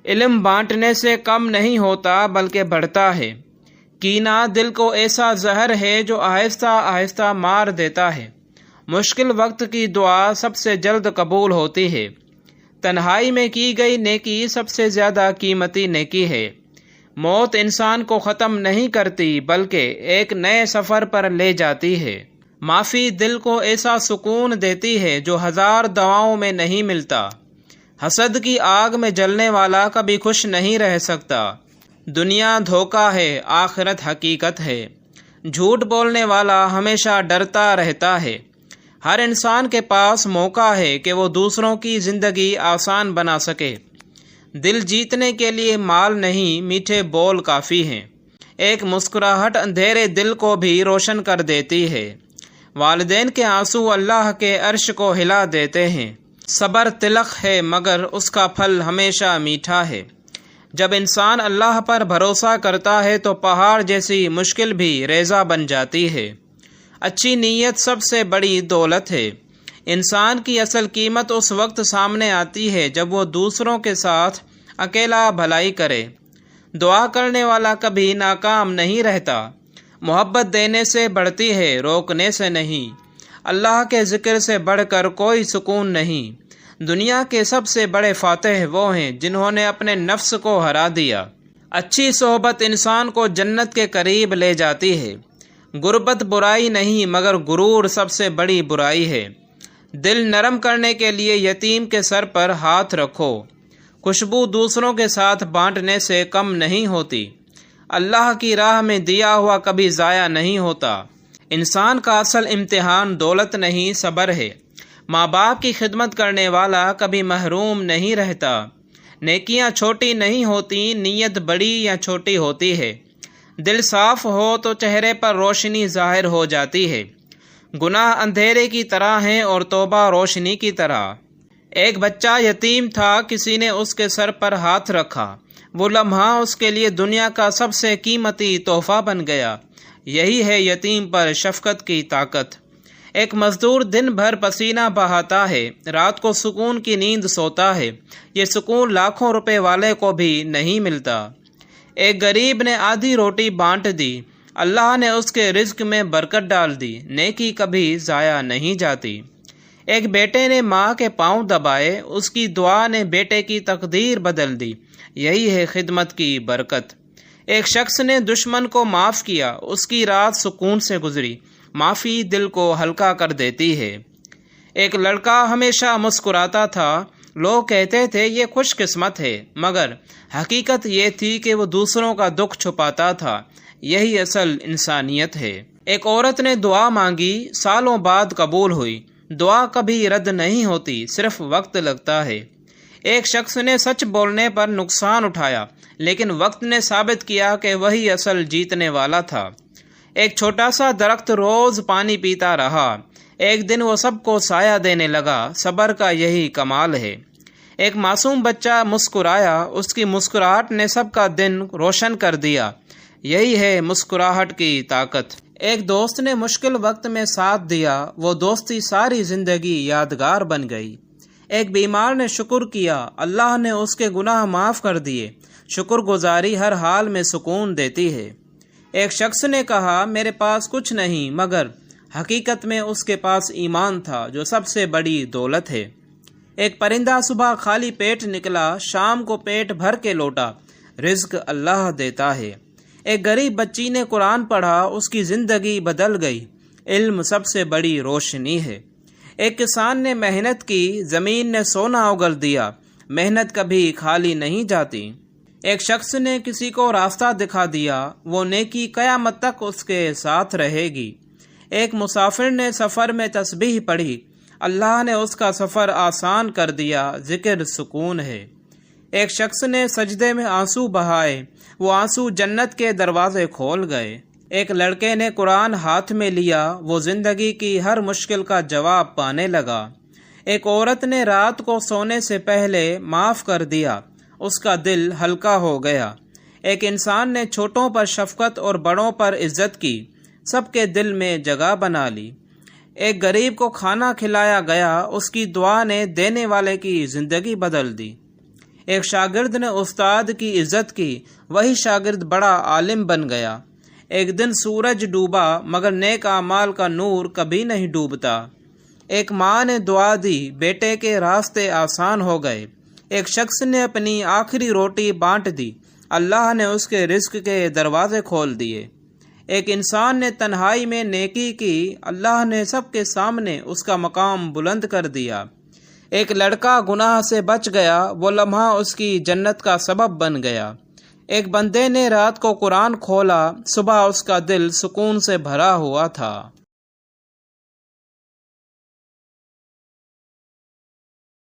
علم بانٹنے سے کم نہیں ہوتا بلکہ بڑھتا ہے۔ کینہ دل کو ایسا زہر ہے جو آہستہ آہستہ مار دیتا ہے۔ مشکل وقت کی دعا سب سے جلد قبول ہوتی ہے۔ تنہائی میں کی گئی نیکی سب سے زیادہ قیمتی نیکی ہے۔ موت انسان کو ختم نہیں کرتی بلکہ ایک نئے سفر پر لے جاتی ہے۔ معافی دل کو ایسا سکون دیتی ہے جو ہزار دواؤں میں نہیں ملتا۔ حسد کی آگ میں جلنے والا کبھی خوش نہیں رہ سکتا۔ دنیا دھوکہ ہے، آخرت حقیقت ہے۔ جھوٹ بولنے والا ہمیشہ ڈرتا رہتا ہے۔ ہر انسان کے پاس موقع ہے کہ وہ دوسروں کی زندگی آسان بنا سکے۔ دل جیتنے کے لیے مال نہیں، میٹھے بول کافی ہیں۔ ایک مسکراہٹ اندھیرے دل کو بھی روشن کر دیتی ہے۔ والدین کے آنسو اللہ کے عرش کو ہلا دیتے ہیں۔ صبر تلخ ہے مگر اس کا پھل ہمیشہ میٹھا ہے۔ جب انسان اللہ پر بھروسہ کرتا ہے تو پہاڑ جیسی مشکل بھی ریزہ بن جاتی ہے۔ اچھی نیت سب سے بڑی دولت ہے۔ انسان کی اصل قیمت اس وقت سامنے آتی ہے جب وہ دوسروں کے ساتھ اکیلا بھلائی کرے۔ دعا کرنے والا کبھی ناکام نہیں رہتا۔ محبت دینے سے بڑھتی ہے، روکنے سے نہیں۔ اللہ کے ذکر سے بڑھ کر کوئی سکون نہیں۔ دنیا کے سب سے بڑے فاتح وہ ہیں جنہوں نے اپنے نفس کو ہرا دیا۔ اچھی صحبت انسان کو جنت کے قریب لے جاتی ہے۔ غربت برائی نہیں مگر غرور سب سے بڑی برائی ہے۔ دل نرم کرنے کے لیے یتیم کے سر پر ہاتھ رکھو۔ خوشبو دوسروں کے ساتھ بانٹنے سے کم نہیں ہوتی۔ اللہ کی راہ میں دیا ہوا کبھی ضائع نہیں ہوتا۔ انسان کا اصل امتحان دولت نہیں، صبر ہے۔ ماں باپ کی خدمت کرنے والا کبھی محروم نہیں رہتا۔ نیکیاں چھوٹی نہیں ہوتی، نیت بڑی یا چھوٹی ہوتی ہے۔ دل صاف ہو تو چہرے پر روشنی ظاہر ہو جاتی ہے۔ گناہ اندھیرے کی طرح ہیں اور توبہ روشنی کی طرح۔ ایک بچہ یتیم تھا، کسی نے اس کے سر پر ہاتھ رکھا۔ وہ لمحہ اس کے لیے دنیا کا سب سے قیمتی تحفہ بن گیا۔ یہی ہے یتیم پر شفقت کی طاقت۔ ایک مزدور دن بھر پسینہ بہاتا ہے، رات کو سکون کی نیند سوتا ہے۔ یہ سکون لاکھوں روپے والے کو بھی نہیں ملتا۔ ایک غریب نے آدھی روٹی بانٹ دی، اللہ نے اس کے رزق میں برکت ڈال دی۔ نیکی کبھی ضائع نہیں جاتی۔ ایک بیٹے نے ماں کے پاؤں دبائے، اس کی دعا نے بیٹے کی تقدیر بدل دی۔ یہی ہے خدمت کی برکت۔ ایک شخص نے دشمن کو معاف کیا، اس کی رات سکون سے گزری۔ معافی دل کو ہلکا کر دیتی ہے۔ ایک لڑکا ہمیشہ مسکراتا تھا، لوگ کہتے تھے یہ خوش قسمت ہے، مگر حقیقت یہ تھی کہ وہ دوسروں کا دکھ چھپاتا تھا۔ یہی اصل انسانیت ہے۔ ایک عورت نے دعا مانگی، سالوں بعد قبول ہوئی۔ دعا کبھی رد نہیں ہوتی، صرف وقت لگتا ہے۔ ایک شخص نے سچ بولنے پر نقصان اٹھایا، لیکن وقت نے ثابت کیا کہ وہی اصل جیتنے والا تھا۔ ایک چھوٹا سا درخت روز پانی پیتا رہا، ایک دن وہ سب کو سایہ دینے لگا۔ صبر کا یہی کمال ہے۔ ایک معصوم بچہ مسکرایا، اس کی مسکراہٹ نے سب کا دن روشن کر دیا۔ یہی ہے مسکراہٹ کی طاقت۔ ایک دوست نے مشکل وقت میں ساتھ دیا، وہ دوستی ساری زندگی یادگار بن گئی۔ ایک بیمار نے شکر کیا، اللہ نے اس کے گناہ معاف کر دیے۔ شکر گزاری ہر حال میں سکون دیتی ہے۔ ایک شخص نے کہا میرے پاس کچھ نہیں، مگر حقیقت میں اس کے پاس ایمان تھا جو سب سے بڑی دولت ہے۔ ایک پرندہ صبح خالی پیٹ نکلا، شام کو پیٹ بھر کے لوٹا۔ رزق اللہ دیتا ہے۔ ایک غریب بچی نے قرآن پڑھا، اس کی زندگی بدل گئی۔ علم سب سے بڑی روشنی ہے۔ ایک کسان نے محنت کی، زمین نے سونا اگل دیا۔ محنت کبھی خالی نہیں جاتی۔ ایک شخص نے کسی کو راستہ دکھا دیا، وہ نیکی قیامت تک اس کے ساتھ رہے گی۔ ایک مسافر نے سفر میں تسبیح پڑھی، اللہ نے اس کا سفر آسان کر دیا۔ ذکر سکون ہے۔ ایک شخص نے سجدے میں آنسو بہائے، وہ آنسو جنت کے دروازے کھول گئے۔ ایک لڑکے نے قرآن ہاتھ میں لیا، وہ زندگی کی ہر مشکل کا جواب پانے لگا۔ ایک عورت نے رات کو سونے سے پہلے معاف کر دیا، اس کا دل ہلکا ہو گیا۔ ایک انسان نے چھوٹوں پر شفقت اور بڑوں پر عزت کی، سب کے دل میں جگہ بنا لی۔ ایک غریب کو کھانا کھلایا گیا، اس کی دعا نے دینے والے کی زندگی بدل دی۔ ایک شاگرد نے استاد کی عزت کی، وہی شاگرد بڑا عالم بن گیا۔ ایک دن سورج ڈوبا مگر نیک اعمال کا نور کبھی نہیں ڈوبتا۔ ایک ماں نے دعا دی، بیٹے کے راستے آسان ہو گئے۔ ایک شخص نے اپنی آخری روٹی بانٹ دی، اللہ نے اس کے رزق کے دروازے کھول دیے۔ ایک انسان نے تنہائی میں نیکی کی، اللہ نے سب کے سامنے اس کا مقام بلند کر دیا۔ ایک لڑکا گناہ سے بچ گیا، وہ لمحہ اس کی جنت کا سبب بن گیا۔ ایک بندے نے رات کو قرآن کھولا، صبح اس کا دل سکون سے بھرا ہوا تھا۔